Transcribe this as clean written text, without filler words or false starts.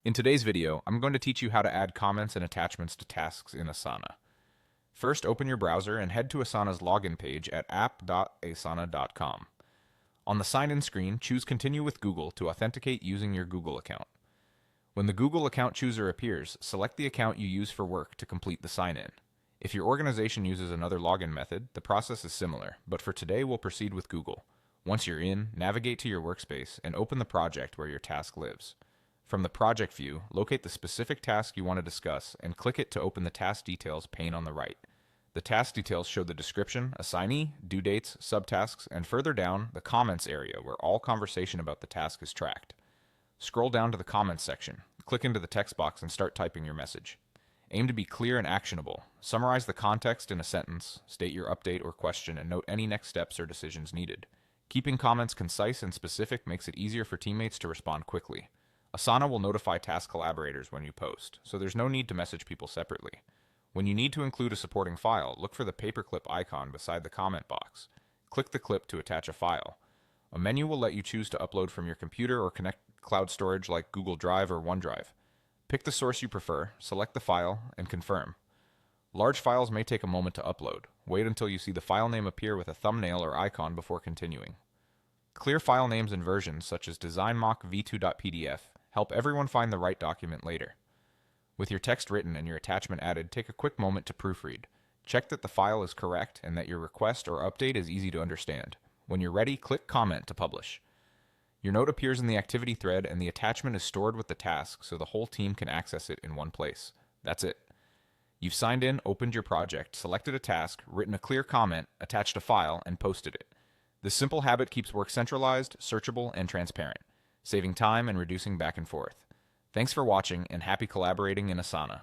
In today's video, I'm going to teach you how to add comments and attachments to tasks in Asana. First, open your browser and head to Asana's login page at app.asana.com. On the sign-in screen, choose Continue with Google to authenticate using your Google account. When the Google account chooser appears, select the account you use for work to complete the sign-in. If your organization uses another login method, the process is similar, but for today we'll proceed with Google. Once you're in, navigate to your workspace and open the project where your task lives. From the project view, locate the specific task you want to discuss and click it to open the task details pane on the right. The task details show the description, assignee, due dates, subtasks, and further down, the comments area where all conversation about the task is tracked. Scroll down to the comments section, click into the text box and start typing your message. Aim to be clear and actionable. Summarize the context in a sentence, state your update or question, and note any next steps or decisions needed. Keeping comments concise and specific makes it easier for teammates to respond quickly. Asana will notify task collaborators when you post, so there's no need to message people separately. When you need to include a supporting file, look for the paperclip icon beside the comment box. Click the clip to attach a file. A menu will let you choose to upload from your computer or connect cloud storage like Google Drive or OneDrive. Pick the source you prefer, select the file, and confirm. Large files may take a moment to upload. Wait until you see the file name appear with a thumbnail or icon before continuing. Clear file names and versions such as designmock v2.pdf help everyone find the right document later. With your text written and your attachment added, take a quick moment to proofread. Check that the file is correct and that your request or update is easy to understand. When you're ready, click Comment to publish. Your note appears in the activity thread and the attachment is stored with the task so the whole team can access it in one place. That's it. You've signed in, opened your project, selected a task, written a clear comment, attached a file, and posted it. This simple habit keeps work centralized, searchable, and transparent, saving time and reducing back and forth. Thanks for watching and happy collaborating in Asana.